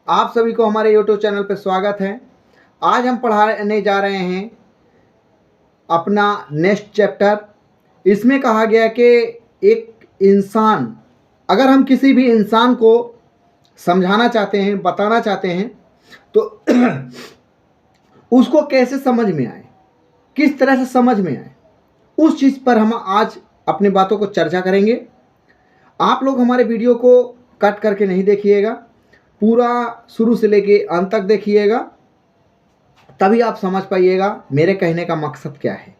आप सभी को हमारे YouTube चैनल पर स्वागत है। आज हम पढ़ाने जा रहे हैं अपना नेक्स्ट चैप्टर। इसमें कहा गया कि एक इंसान, अगर हम किसी भी इंसान को समझाना चाहते हैं, बताना चाहते हैं, तो उसको कैसे समझ में आए, किस तरह से समझ में आए, उस चीज़ पर हम आज अपनी बातों को चर्चा करेंगे। आप लोग हमारे वीडियो को कट करके नहीं देखिएगा, पूरा शुरू से लेके अंत तक देखिएगा, तभी आप समझ पाइएगा मेरे कहने का मकसद क्या है।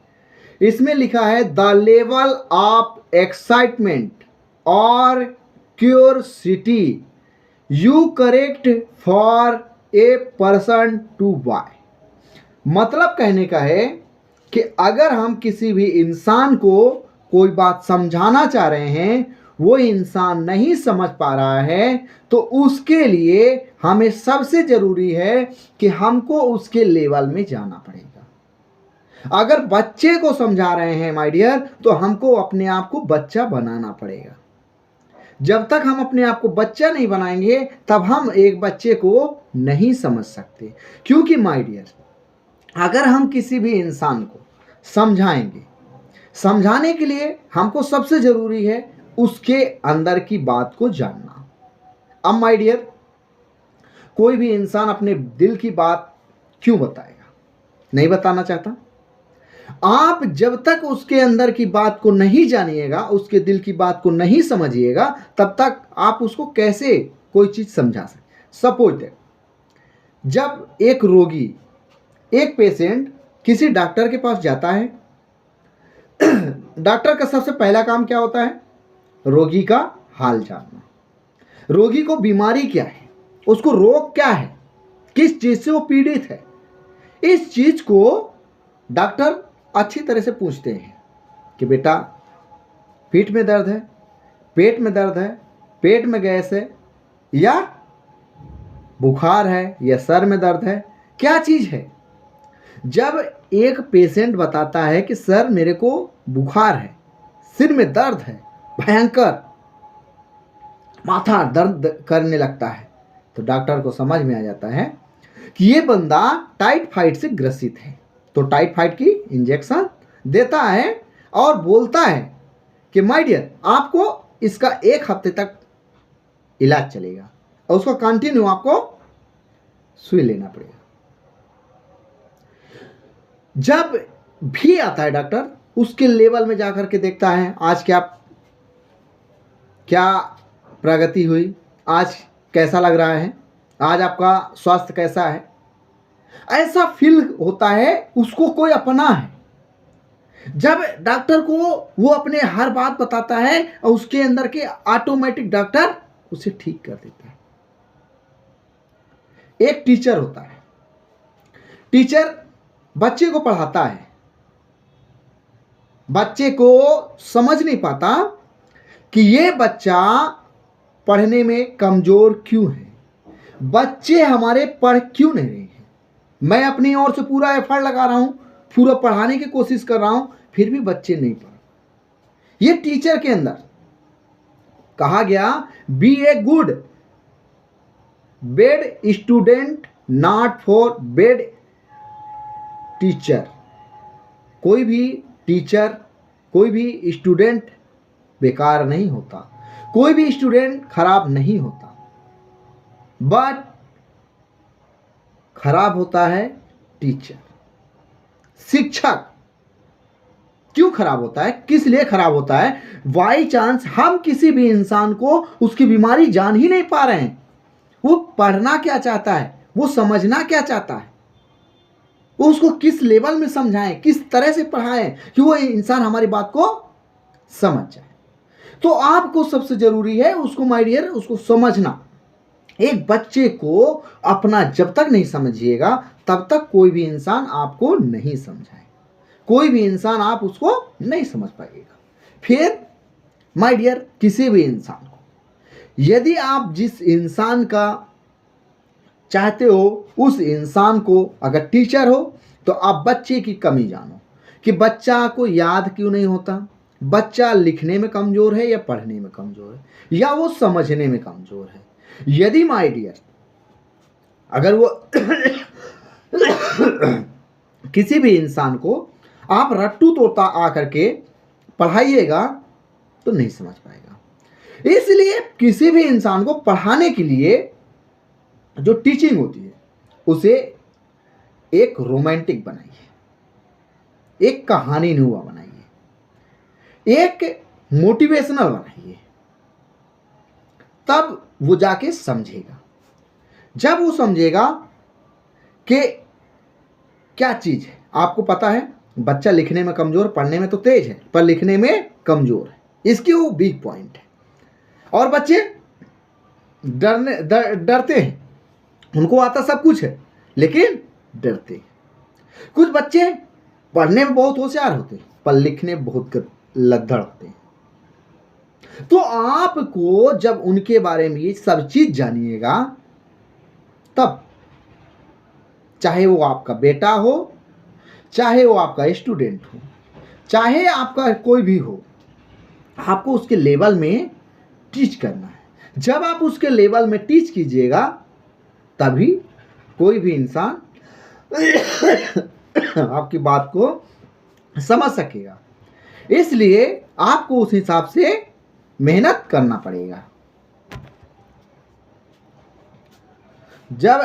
इसमें लिखा है द लेवल ऑफ एक्साइटमेंट और curiosity you correct for a person to buy. मतलब कहने का है कि अगर हम किसी भी इंसान को कोई बात समझाना चाह रहे हैं, वो इंसान नहीं समझ पा रहा है, तो उसके लिए हमें सबसे ज़रूरी है कि हमको उसके लेवल में जाना पड़ेगा। अगर बच्चे को समझा रहे हैं माय डियर, तो हमको अपने आप को बच्चा बनाना पड़ेगा। जब तक हम अपने आप को बच्चा नहीं बनाएंगे, तब हम एक बच्चे को नहीं समझ सकते। क्योंकि माय डियर, अगर हम किसी भी इंसान को समझाएंगे, समझाने के लिए हमको सबसे ज़रूरी है उसके अंदर की बात को जानना। अब माय डियर, कोई भी इंसान अपने दिल की बात क्यों बताएगा? नहीं बताना चाहता। आप जब तक उसके अंदर की बात को नहीं जानिएगा, उसके दिल की बात को नहीं समझिएगा, तब तक आप उसको कैसे कोई चीज़ समझा सकते। सपोज दैट, जब एक रोगी, एक पेशेंट किसी डॉक्टर के पास जाता है, डॉक्टर का सबसे पहला काम क्या होता है? रोगी का हाल जानना। रोगी को बीमारी क्या है, उसको रोग क्या है, किस चीज़ से वो पीड़ित है, इस चीज़ को डॉक्टर अच्छी तरह से पूछते हैं कि बेटा, पीठ में दर्द है, पेट में दर्द है, पेट में गैस है, या बुखार है, या सर में दर्द है, क्या चीज़ है? जब एक पेशेंट बताता है कि सर मेरे को बुखार है, सिर में दर्द है, भयंकर माथा दर्द करने लगता है, तो डॉक्टर को समझ में आ जाता है कि ये बंदा टाइफाइड से ग्रसित है। तो टाइफाइड की इंजेक्शन देता है और बोलता है कि माय डियर, आपको इसका 1 हफ्ते तक इलाज चलेगा और उसको कंटिन्यू आपको सुई लेना पड़ेगा। जब भी आता है डॉक्टर, उसके लेवल में जाकर के देखता है आज क्या प्रगति हुई, आज कैसा लग रहा है, आज आपका स्वास्थ्य कैसा है। ऐसा फील होता है उसको कोई अपना है। जब डॉक्टर को वो अपने हर बात बताता है और उसके अंदर के ऑटोमेटिक डॉक्टर उसे ठीक कर देता है। एक टीचर होता है, टीचर बच्चे को पढ़ाता है, बच्चे को समझ नहीं पाता कि ये बच्चा पढ़ने में कमजोर क्यों है, बच्चे हमारे पढ़ क्यों नहीं रहे हैं। मैं अपनी ओर से पूरा एफर्ट लगा रहा हूं, पूरा पढ़ाने की कोशिश कर रहा हूं, फिर भी बच्चे नहीं पढ़। ये टीचर के अंदर कहा गया, be a good bad student not for bad teacher. कोई भी टीचर, कोई भी स्टूडेंट बेकार नहीं होता, कोई भी स्टूडेंट खराब नहीं होता, बट खराब होता है टीचर, शिक्षक। क्यों खराब होता है, किस लिए खराब होता है? बाई चांस हम किसी भी इंसान को उसकी बीमारी जान ही नहीं पा रहे हैं, वो पढ़ना क्या चाहता है, वो समझना क्या चाहता है, वो उसको किस लेवल में समझाएं, किस तरह से पढ़ाएं कि वो इंसान हमारी बात को समझ जाए। तो आपको सबसे जरूरी है उसको माय डियर, उसको समझना। एक बच्चे को अपना जब तक नहीं समझिएगा, तब तक कोई भी इंसान आपको नहीं समझाए, कोई भी इंसान आप उसको नहीं समझ पाइएगा। फिर माय डियर, किसी भी इंसान को, यदि आप जिस इंसान का चाहते हो उस इंसान को अगर टीचर हो, तो आप बच्चे की कमी जानो कि बच्चा को याद क्यों नहीं होता, बच्चा लिखने में कमजोर है या पढ़ने में कमजोर है, या वो समझने में कमजोर है। यदि माय डियर अगर वो किसी भी इंसान को आप रट्टू तोता आकर के पढ़ाइएगा तो नहीं समझ पाएगा। इसलिए किसी भी इंसान को पढ़ाने के लिए जो टीचिंग होती है उसे एक रोमांटिक बनाइए, एक कहानी नुमा बनाइए, एक मोटिवेशनल बनाइए, तब वो जाके समझेगा। जब वो समझेगा कि क्या चीज़ है, आपको पता है बच्चा लिखने में कमज़ोर, पढ़ने में तो तेज है पर लिखने में कमज़ोर है, इसकी वो वीक पॉइंट है। और बच्चे डरते हैं, उनको आता सब कुछ है लेकिन डरते हैं। कुछ बच्चे पढ़ने में बहुत होशियार होते हैं पर लिखने में बहुत लद्दड़ होते हैं। तो आपको जब उनके बारे में ये सब चीज जानिएगा, तब चाहे वो आपका बेटा हो, चाहे वो आपका स्टूडेंट हो, चाहे आपका कोई भी हो, आपको उसके लेवल में टीच करना है। जब आप उसके लेवल में टीच कीजिएगा तभी कोई भी इंसान आपकी बात को समझ सकेगा। इसलिए आपको उस हिसाब से मेहनत करना पड़ेगा। जब